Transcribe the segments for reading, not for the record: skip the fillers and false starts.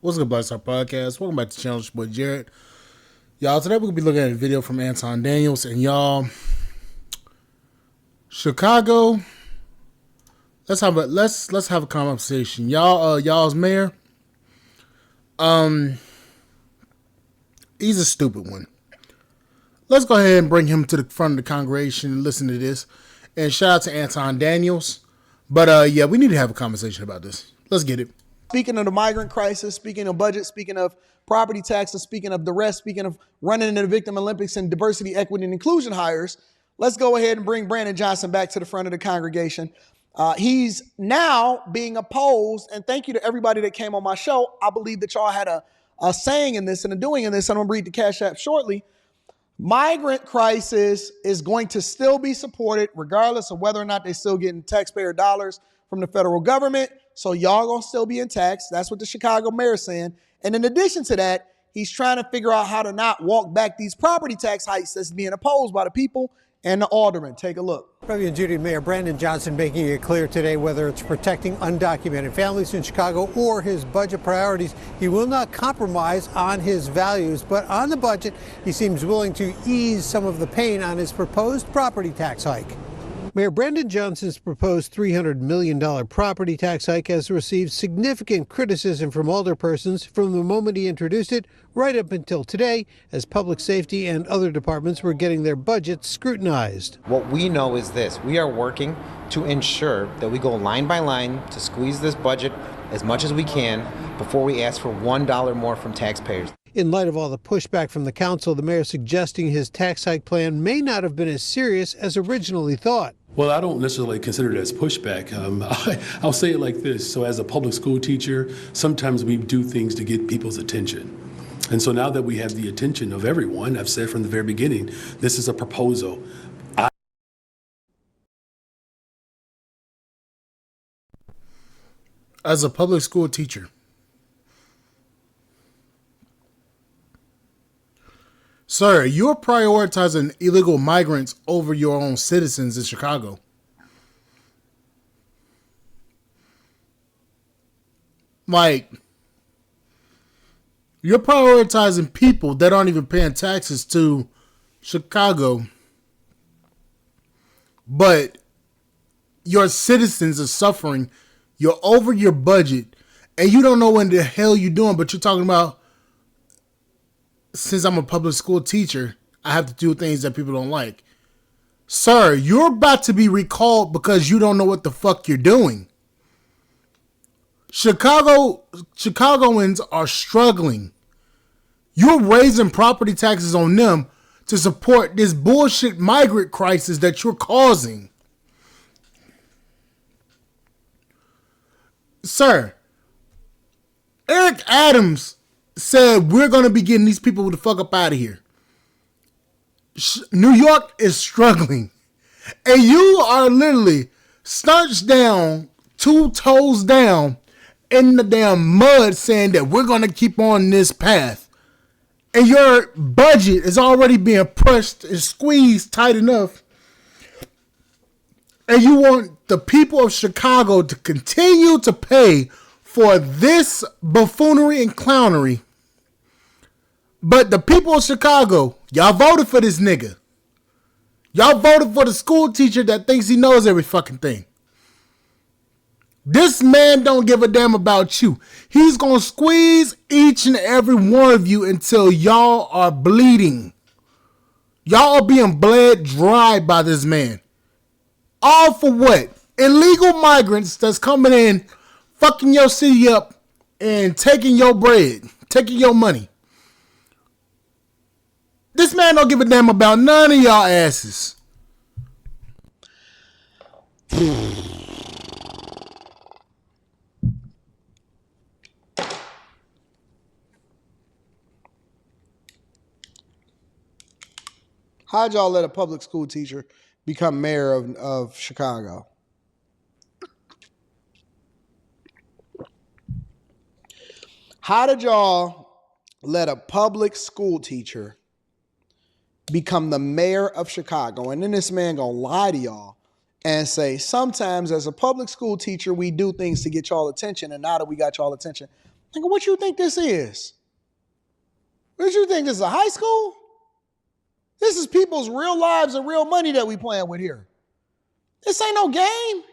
What's good, Black Star Podcast? Welcome back to the channel. It's your boy Jared. Y'all, today we're gonna be looking at a video from Anton Daniels, and y'all, Chicago. Let's have a conversation. Y'all's mayor. He's a stupid one. Let's go ahead and bring him to the front of the congregation and listen to this. And shout out to Anton Daniels. But yeah, we need to have a conversation about this. Let's get it. Speaking of the migrant crisis, speaking of budget, speaking of property taxes, speaking of the rest, speaking of running into the Victim Olympics and diversity, equity, and inclusion hires, let's go ahead and bring Brandon Johnson back to the front of the congregation. He's now being opposed, and thank you to everybody that came on my show. I believe that y'all had a saying in this and a doing in this, and I'm going to read the Cash App shortly. Migrant crisis is going to still be supported regardless of whether or not they're still getting taxpayer dollars from the federal government. So y'all gonna still be in tax. That's what the Chicago mayor is saying. And in addition to that, he's trying to figure out how to not walk back these property tax hikes that's being opposed by the people and the aldermen. Take a look. President Judy Mayor Brandon Johnson making it clear today whether it's protecting undocumented families in Chicago or his budget priorities, he will not compromise on his values. But on the budget, he seems willing to ease some of the pain on his proposed property tax hike. Mayor Brandon Johnson's proposed $300 million property tax hike has received significant criticism from alderpersons from the moment he introduced it right up until today, as public safety and other departments were getting their budgets scrutinized. What we know is this: we are working to ensure that we go line by line to squeeze this budget as much as we can before we ask for $1 more from taxpayers. In light of all the pushback from the council, the mayor suggesting his tax hike plan may not have been as serious as originally thought. Well, I don't necessarily consider it as pushback. I'll say it like this. So as a public school teacher, sometimes we do things to get people's attention. And so now that we have the attention of everyone, I've said from the very beginning, this is a proposal. As a public school teacher, sir, you're prioritizing illegal migrants over your own citizens in Chicago. Like, you're prioritizing people that aren't even paying taxes to Chicago, but your citizens are suffering. You're over your budget, and you don't know what the hell you're doing, but you're talking about, since I'm a public school teacher, I have to do things that people don't like. Sir, you're about to be recalled because you don't know what the fuck you're doing. Chicagoans are struggling. You're raising property taxes on them to support this bullshit migrant crisis that you're causing. Sir, Eric Adams said we're going to be getting these people the fuck up out of here. New York is struggling. And you are literally starched down, 2 toes down in the damn mud saying that we're going to keep on this path. And your budget is already being pressed and squeezed tight enough. And you want the people of Chicago to continue to pay for this buffoonery and clownery. But the people of Chicago, y'all voted for this nigga. Y'all voted for the school teacher that thinks he knows every fucking thing. This man don't give a damn about you. He's going to squeeze each and every one of you until y'all are bleeding. Y'all are being bled dry by this man. All for what? Illegal migrants that's coming in, fucking your city up and taking your bread, taking your money. This man don't give a damn about none of y'all asses. How'd y'all let a public school teacher become mayor of Chicago? How did y'all let a public school teacher become the mayor of Chicago? And then this man gonna lie to y'all and say, sometimes as a public school teacher, we do things to get y'all attention. And now that we got y'all attention, Nigga, what you think this is? What you think this is, a high school? This is people's real lives and real money that we playing with here. This ain't no game.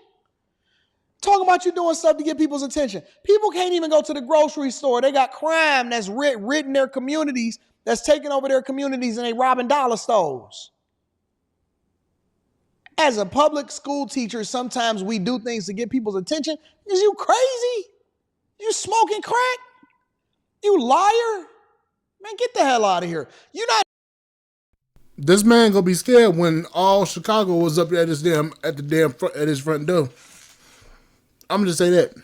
Talking about you doing stuff to get people's attention. People can't even go to the grocery store. They got crime that's written their communities, that's taking over their communities, and they robbing dollar stores. As a public school teacher, sometimes we do things to get people's attention. Is you crazy? You smoking crack? You liar? Man, get the hell out of here. You're not. This man gonna be scared when all Chicago was up at his front door. I'm gonna just say that.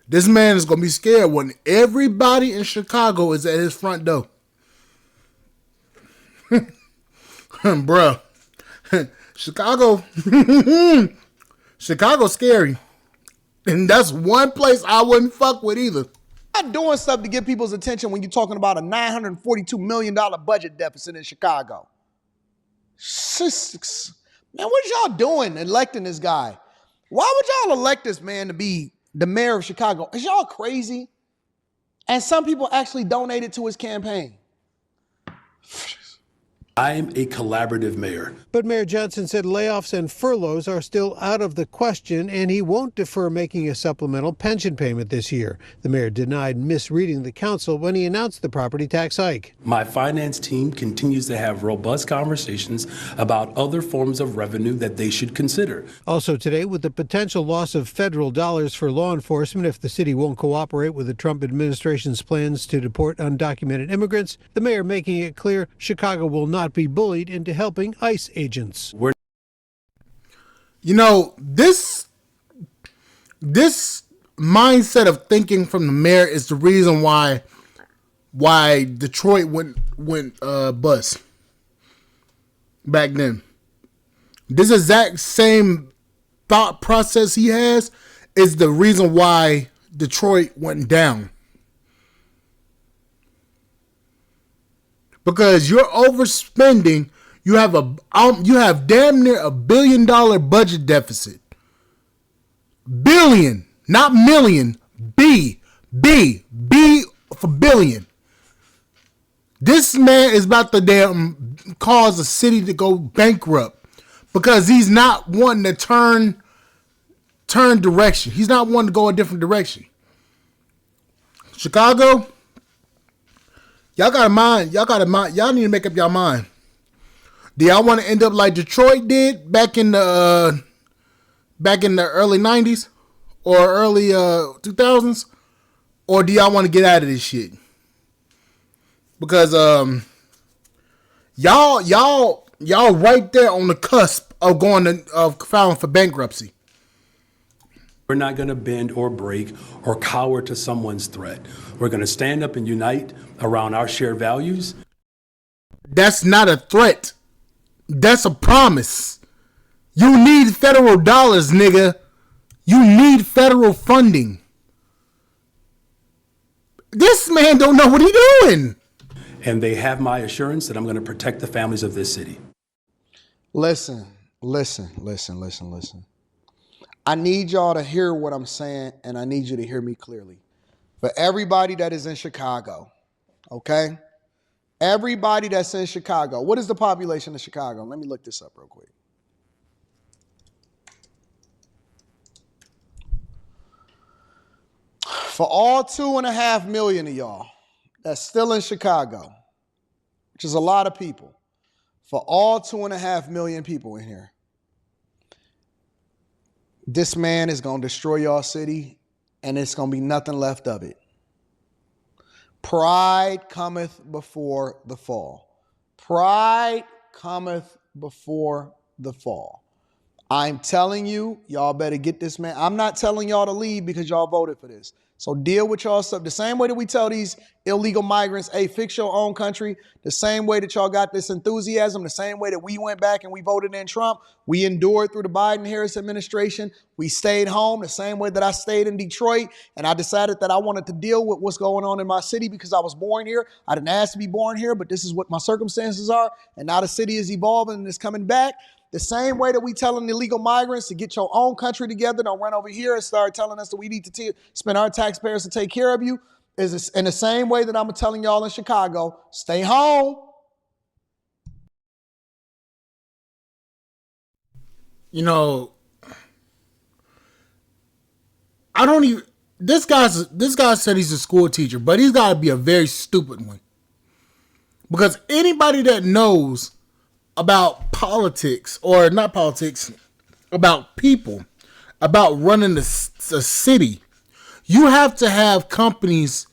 This man is gonna be scared when everybody in Chicago is at his front door. Bruh. Chicago's scary. And that's one place I wouldn't fuck with either. Not doing stuff to get people's attention when you're talking about a $942 million budget deficit in Chicago. Man, what y'all doing electing this guy? Why would y'all elect this man to be the mayor of Chicago? Is y'all crazy? And some people actually donated to his campaign. I'm a collaborative mayor. But Mayor Johnson said layoffs and furloughs are still out of the question, and he won't defer making a supplemental pension payment this year. The mayor denied misreading the council when he announced the property tax hike. My finance team continues to have robust conversations about other forms of revenue that they should consider. Also today, with the potential loss of federal dollars for law enforcement if the city won't cooperate with the Trump administration's plans to deport undocumented immigrants, the mayor making it clear Chicago will not be bullied into helping ICE agents. You know, this mindset of thinking from the mayor is the reason why Detroit went bust back then. This exact same thought process he has is the reason why Detroit went down. Because you're overspending, you have damn near $1 billion budget deficit. Billion, not million. B for billion. This man is about to damn cause a city to go bankrupt because he's not wanting to turn direction. He's not wanting to go a different direction. Chicago. Y'all need to make up your mind. Do y'all want to end up like Detroit did back in the early 90s or early 2000s? Or do y'all want to get out of this shit? Because y'all right there on the cusp of filing for bankruptcy. We're not going to bend or break or cower to someone's threat. We're going to stand up and unite around our shared values. That's not a threat. That's a promise. You need federal dollars, nigga. You need federal funding. This man don't know what he doing. And they have my assurance that I'm going to protect the families of this city. Listen. I need y'all to hear what I'm saying, and I need you to hear me clearly. For everybody that is in Chicago, okay? Everybody that's in Chicago. What is the population of Chicago? Let me look this up real quick. For all 2.5 million of y'all that's still in Chicago, which is a lot of people, for all 2.5 million people in here, this man is going to destroy y'all city, and it's going to be nothing left of it. Pride cometh before the fall. Pride cometh before the fall. I'm telling you, y'all better get this man. I'm not telling y'all to leave because y'all voted for this. So deal with y'all stuff. The same way that we tell these illegal migrants, hey, fix your own country. The same way that y'all got this enthusiasm, the same way that we went back and we voted in Trump. We endured through the Biden-Harris administration. We stayed home the same way that I stayed in Detroit. And I decided that I wanted to deal with what's going on in my city because I was born here. I didn't ask to be born here, but this is what my circumstances are. And now the city is evolving and it's coming back. The same way that we telling illegal migrants to get your own country together, don't run over here and start telling us that we need to spend our taxpayers to take care of you, is in the same way that I'm telling y'all in Chicago, stay home. You know, I don't even. This guy said he's a school teacher, but he's got to be a very stupid one. Because anybody that knows about politics, or not politics, about people, about running a city, you have to have companies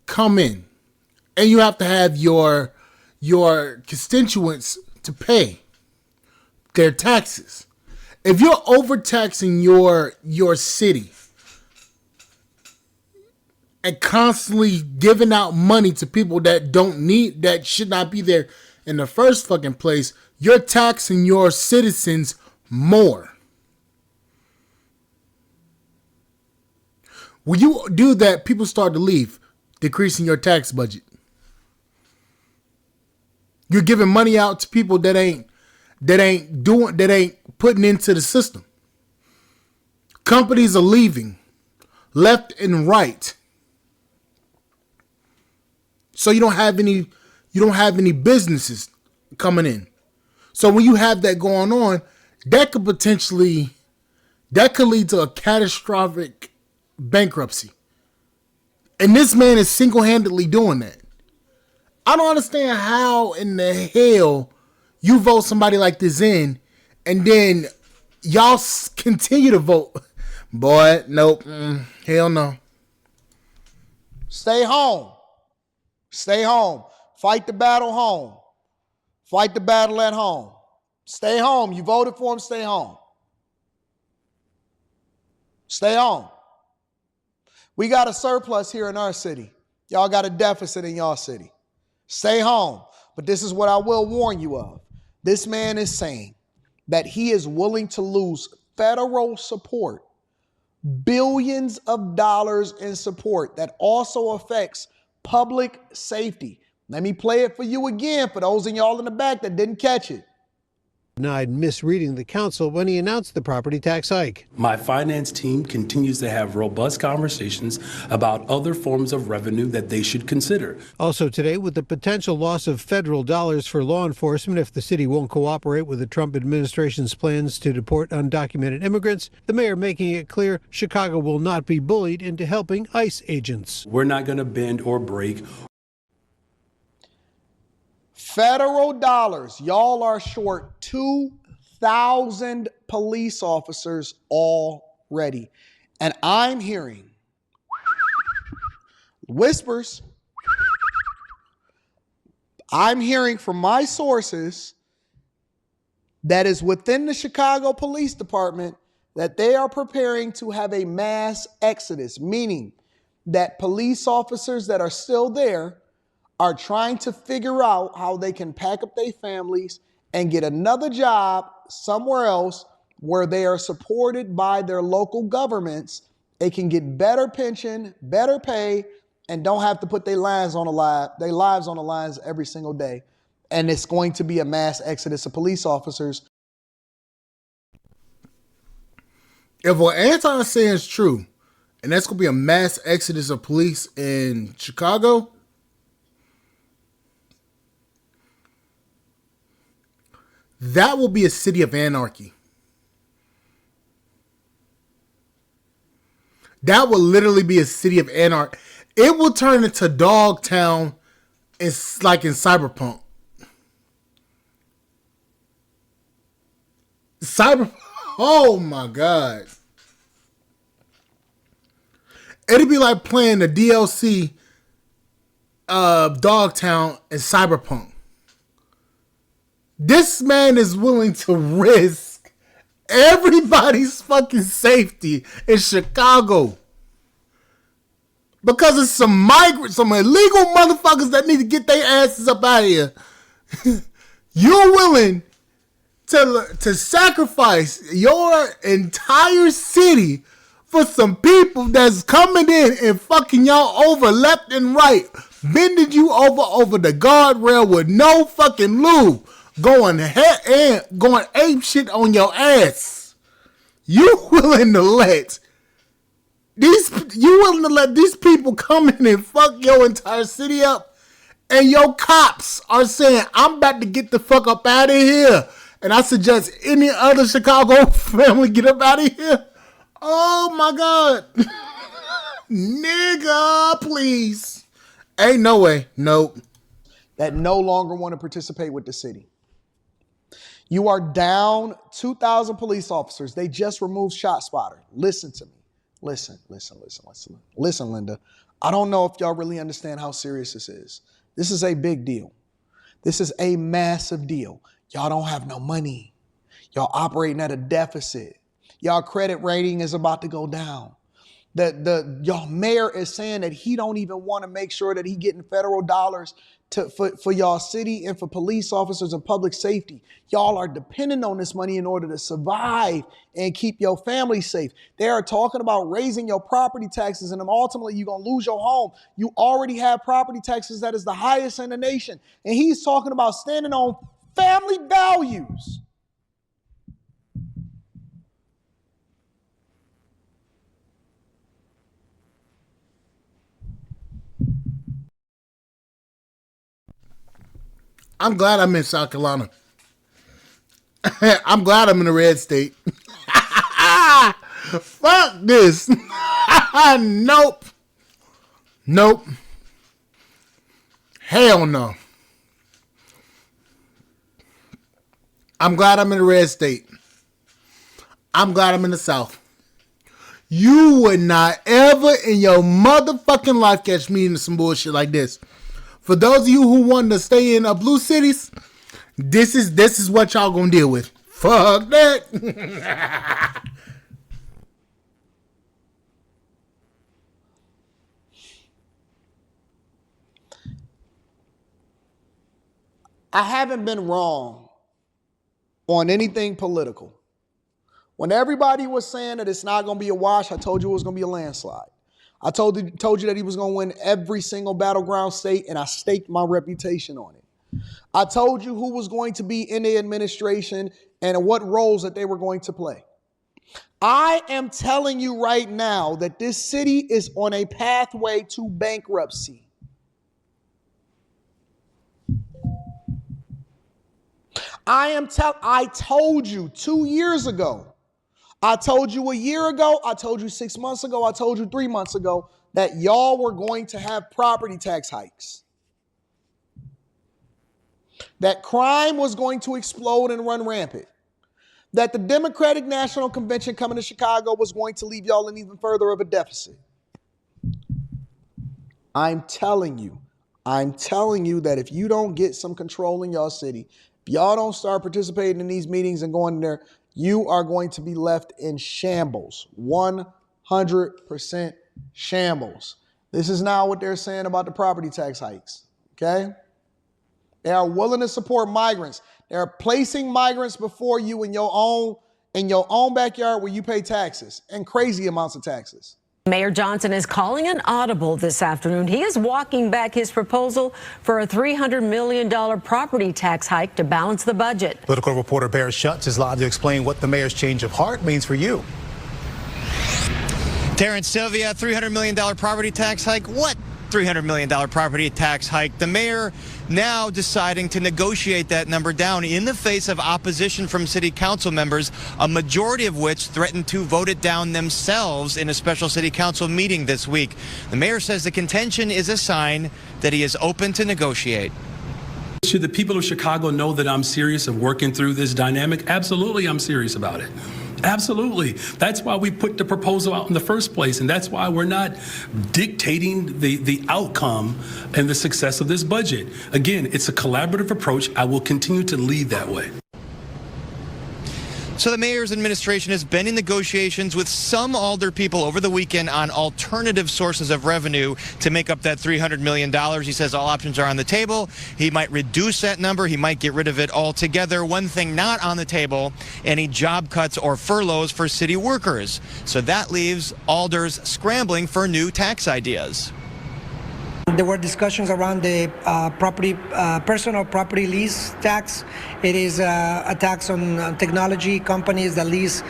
come in, and you have to have your constituents to pay their taxes. If you're overtaxing your city and constantly giving out money to people that should not be there in the first fucking place, you're taxing your citizens more. When you do that, people start to leave, decreasing your tax budget. You're giving money out to people that ain't putting into the system. Companies are leaving left and right. So you don't have any businesses coming in. So when you have that going on, that could lead to a catastrophic bankruptcy. And this man is single-handedly doing that. I don't understand how in the hell you vote somebody like this in, and then y'all continue to vote. Boy, nope. Hell no. Stay home. Stay home. Fight the battle home. Fight the battle at home. Stay home. You voted for him, stay home. Stay home. We got a surplus here in our city. Y'all got a deficit in y'all city. Stay home. But this is what I will warn you of. This man is saying that he is willing to lose federal support, billions of dollars in support that also affects public safety. Let me play it for you again for those of y'all in the back that didn't catch it. Denied misreading the council when he announced the property tax hike. My finance team continues to have robust conversations about other forms of revenue that they should consider. Also today, with the potential loss of federal dollars for law enforcement if the city won't cooperate with the Trump administration's plans to deport undocumented immigrants, the mayor making it clear Chicago will not be bullied into helping ICE agents. We're not going to bend or break. Federal dollars. Y'all are short 2,000 police officers already. And I'm hearing whispers. I'm hearing from my sources that is within the Chicago Police Department that they are preparing to have a mass exodus, meaning that police officers that are still there are trying to figure out how they can pack up their families and get another job somewhere else where they are supported by their local governments. They can get better pension, better pay, and don't have to put their lives on the lines every single day. And it's going to be a mass exodus of police officers. If what Anton's saying is true, and that's going to be a mass exodus of police in Chicago, that will be a city of anarchy. That will literally be a city of anarchy. It will turn into Dogtown. It's like in Cyberpunk. Oh my God. It'll be like playing the DLC of Dogtown in Cyberpunk. This man is willing to risk everybody's fucking safety in Chicago because of some migrants, some illegal motherfuckers that need to get their asses up out of here. You're willing to sacrifice your entire city for some people that's coming in and fucking y'all over left and right, bending you over the guardrail with no fucking lube. going ape shit on your ass. You willing to let these people come in and fuck your entire city up, and your cops are saying, I'm about to get the fuck up out of here. And I suggest any other Chicago family get up out of here. Oh my God. Nigga, please. Ain't no way. Nope. That no longer want to participate with the city. You are down 2,000 police officers. They just removed ShotSpotter. Listen to me. Listen, Linda. I don't know if y'all really understand how serious this is. This is a big deal. This is a massive deal. Y'all don't have no money. Y'all operating at a deficit. Y'all credit rating is about to go down. Y'all mayor is saying that he don't even want to make sure that he getting federal dollars for y'all city and for police officers and public safety. Y'all are dependent on this money in order to survive and keep your family safe. They are talking about raising your property taxes, and then ultimately you're going to lose your home. You already have property taxes that is the highest in the nation. And he's talking about standing on family values. I'm glad I'm in South Carolina. I'm glad I'm in a red state. Fuck this. Nope. Hell no. I'm glad I'm in a red state. I'm glad I'm in the South. You would not ever in your motherfucking life catch me into some bullshit like this. For those of you who want to stay in blue cities, this is what y'all gonna deal with. Fuck that. I haven't been wrong on anything political. When everybody was saying that it's not going to be a wash, I told you it was going to be a landslide. I told you that he was going to win every single battleground state, and I staked my reputation on it. I told you who was going to be in the administration and what roles that they were going to play. I am telling you right now that this city is on a pathway to bankruptcy. I told you 2 years ago. I told you a year ago. I told you 6 months ago. I told you 3 months ago that y'all were going to have property tax hikes. That crime was going to explode and run rampant. That the Democratic National Convention coming to Chicago was going to leave y'all in even further of a deficit. I'm telling you that if you don't get some control in y'all city, if y'all don't start participating in these meetings and going in there, you are going to be left in shambles. 100% shambles. This is now what they're saying about the property tax hikes. Okay? They are willing to support migrants. They're placing migrants before you in your own backyard where you pay taxes and crazy amounts of taxes. Mayor Johnson is calling an audible this afternoon. He is walking back his proposal for a $300 million property tax hike to balance the budget. Political reporter Bear Schutz is live to explain what the mayor's change of heart means for you. Terrence, Sylvia, $300 million property tax hike. What $300 million property tax hike? The mayor now deciding to negotiate that number down in the face of opposition from city council members, a majority of which threatened to vote it down themselves in a special city council meeting this week. The mayor says the contention is a sign that he is open to negotiate. Should the people of Chicago know that I'm serious of working through this dynamic? Absolutely, I'm serious about it. Absolutely. That's why we put the proposal out in the first place, and that's why we're not dictating the outcome and the success of this budget. Again, it's a collaborative approach. I will continue to lead that way. So the mayor's administration has been in negotiations with some Alder people over the weekend on alternative sources of revenue to make up that $300 million. He says all options are on the table. He might reduce that number. He might get rid of it altogether. One thing not on the table, any job cuts or furloughs for city workers. So that leaves Alders scrambling for new tax ideas. There were discussions around the personal property lease tax. It is a tax on technology companies that lease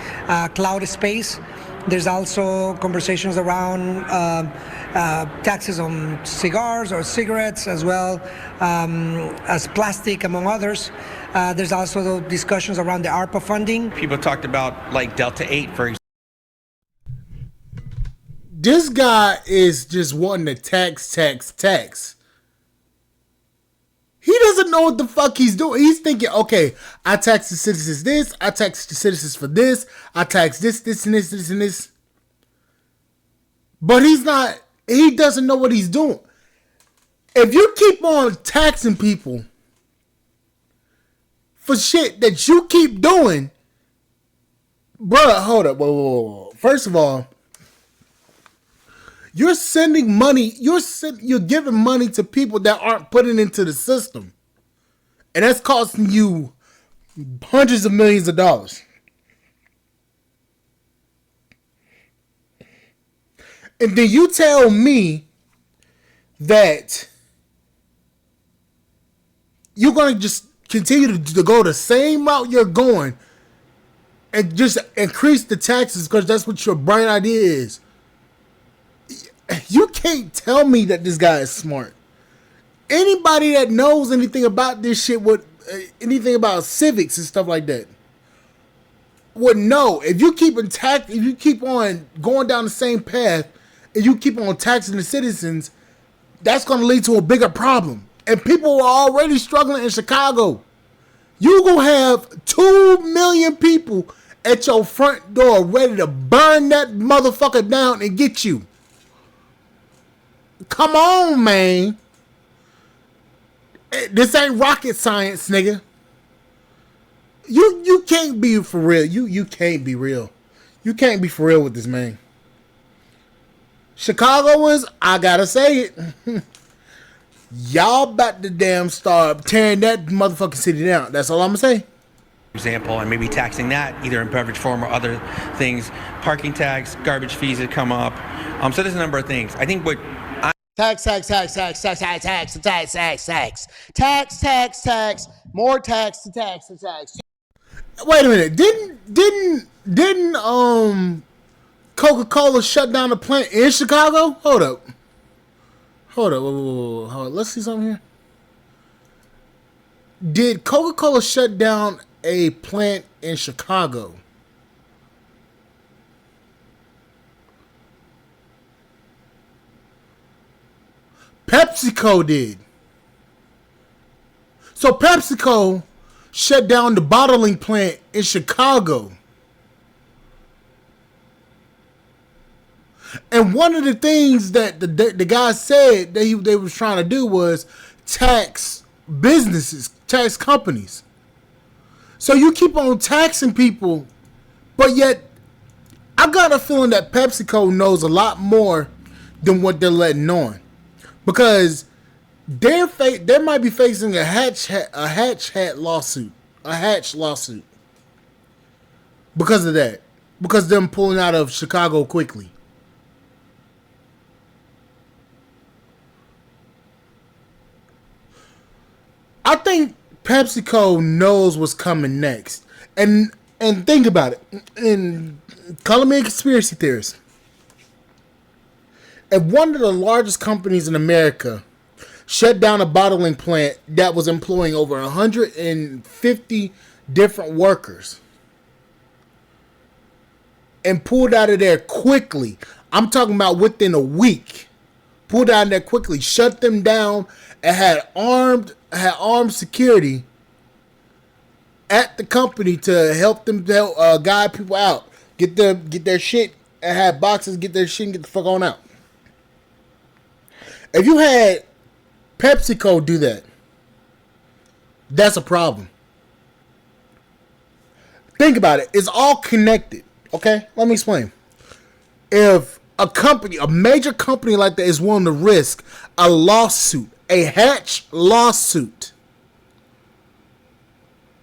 cloud space. There's also conversations around taxes on cigars or cigarettes, as well as plastic, among others. There's also discussions around the ARPA funding. People talked about like Delta 8, for example. This guy is just wanting to tax. He doesn't know what the fuck he's doing. He's thinking, okay, I tax the citizens this, I tax the citizens for this, I tax this, and this. But he doesn't know what he's doing. If you keep on taxing people for shit that you keep doing, bruh, hold up, whoa. First of all, you're sending money. You're giving money to people that aren't putting into the system, and that's costing you hundreds of millions of dollars. And then you tell me that you're going to just continue to go the same route you're going and just increase the taxes because that's what your bright idea is. You can't tell me that this guy is smart. Anybody that knows anything about this shit, anything about civics and stuff like that, would know. If you keep on going down the same path, and you keep on taxing the citizens, that's going to lead to a bigger problem. And people are already struggling in Chicago. You gonna have 2 million people at your front door ready to burn that motherfucker down and get you. Come on, man. This ain't rocket science, nigga. You can't be for real. You can't be real. You can't be for real with this, man. Chicagoans, I gotta say it. Y'all about to damn start tearing that motherfucking city down. That's all I'm gonna say. Example, and maybe taxing that either in beverage form or other things. Parking tax, garbage fees that come up. So there's a number of things. I think what Tax. More tax to tax. Wait a minute. Didn't Coca-Cola shut down the plant in Chicago? Hold up. Whoa. Let's see something here. Did Coca-Cola shut down a plant in Chicago? PepsiCo did. So PepsiCo shut down the bottling plant in Chicago. And one of the things that the guy said that they was trying to do was tax businesses, tax companies. So you keep on taxing people, but yet I got a feeling that PepsiCo knows a lot more than what they're letting on. Because they might be facing a hatch lawsuit because of that, because them pulling out of Chicago quickly. I think PepsiCo knows what's coming next, and think about it. And call me a conspiracy theorist. If one of the largest companies in America shut down a bottling plant that was employing over 150 different workers and pulled out of there quickly, I'm talking about within a week, pulled out of there quickly, shut them down, and had armed security at the company to help them guide people out, get their shit, and have boxes, get their shit, and get the fuck on out. If you had PepsiCo do that, that's a problem. Think about it. It's all connected. Okay? Let me explain. If a major company like that is willing to risk a lawsuit, a Hatch lawsuit,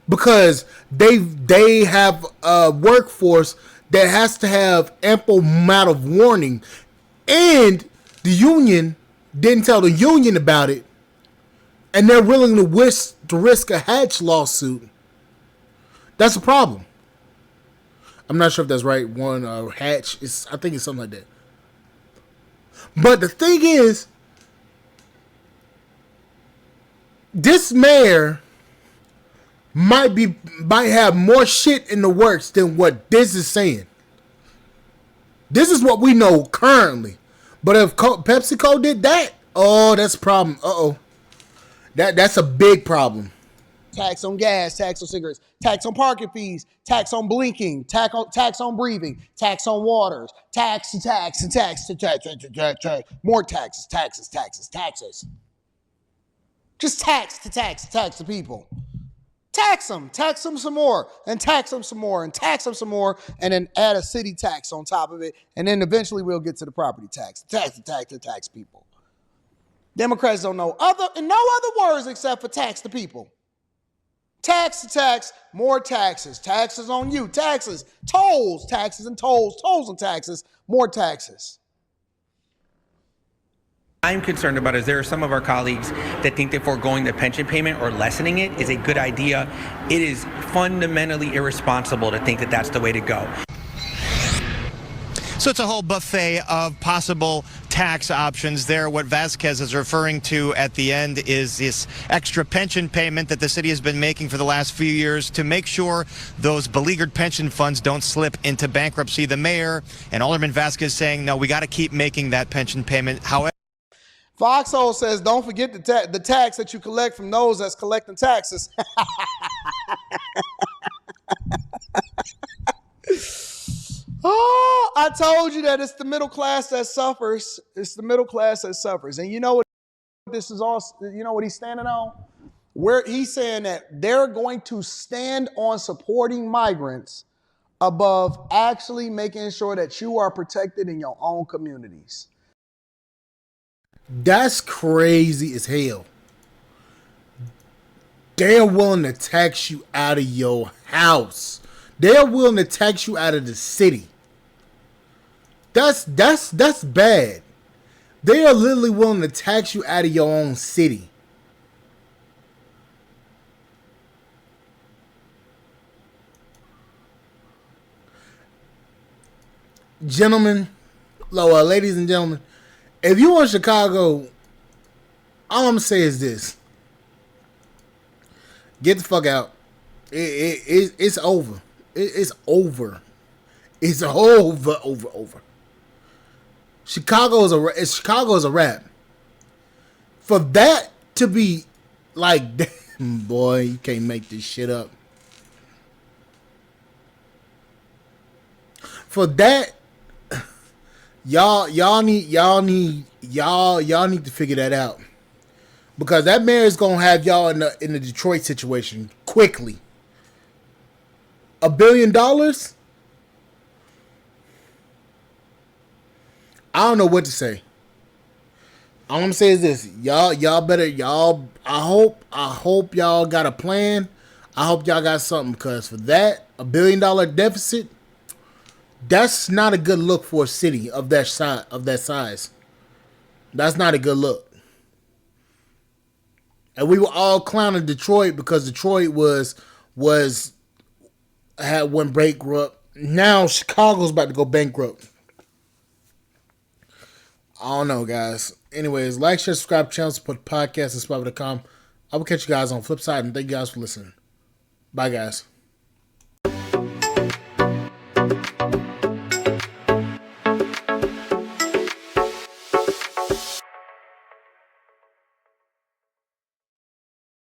because they have a workforce that has to have ample amount of warning, and the union didn't tell the union about it, and they're willing to risk a Hatch lawsuit, that's a problem. I'm not sure if that's right. One Hatch, I think it's something like that. But the thing is, this mayor might have more shit in the works than what this is saying. This is what we know currently. But if PepsiCo did that, oh, that's a problem. That's a big problem. Tax on gas, tax on cigarettes, tax on parking fees, tax on blinking, tax on breathing, tax on waters, tax, more taxes. Just tax the people. Tax them some more, and tax them some more, and tax them some more, and then add a city tax on top of it, and then eventually we'll get to the property tax. Tax people. Democrats don't know no other words except for tax the people. Tax, more taxes. Taxes on you. Taxes, tolls, taxes and tolls and taxes, more taxes. I'm concerned about is there are some of our colleagues that think that foregoing the pension payment or lessening it is a good idea. It is fundamentally irresponsible to think that that's the way to go. So it's a whole buffet of possible tax options there. What Vasquez is referring to at the end is this extra pension payment that the city has been making for the last few years to make sure those beleaguered pension funds don't slip into bankruptcy. The mayor and Alderman Vasquez saying, no, we got to keep making that pension payment. However, Foxhole says, don't forget the tax that you collect from those that's collecting taxes. Oh, I told you that it's the middle class that suffers. It's the middle class that suffers. And you know what this is also, you know what he's standing on? Where he's saying that they're going to stand on supporting migrants above actually making sure that you are protected in your own communities. That's crazy as hell. They're willing to tax you out of your house. They're willing to tax you out of the city. That's bad. They are literally willing to tax you out of your own city. Gentlemen, ladies and gentlemen, if you want Chicago, all I'm going to say is this. Get the fuck out. It's over. It's over. It's over. Chicago is a wrap. For that to be like, boy, you can't make this shit up. For that, y'all need to figure that out, because that mayor is gonna have y'all in the Detroit situation quickly. $1 billion. I don't know what to say. All I'm gonna say is this: y'all better. I hope y'all got a plan. I hope y'all got something, because for that $1 billion deficit, that's not a good look for a city of that size. That's not a good look. And we were all clowning Detroit because Detroit went bankrupt. Now Chicago's about to go bankrupt. I don't know, guys. Anyways, like, share, subscribe to the channel, support the podcast, and Spot.com. I will catch you guys on the flip side, and thank you guys for listening. Bye, guys.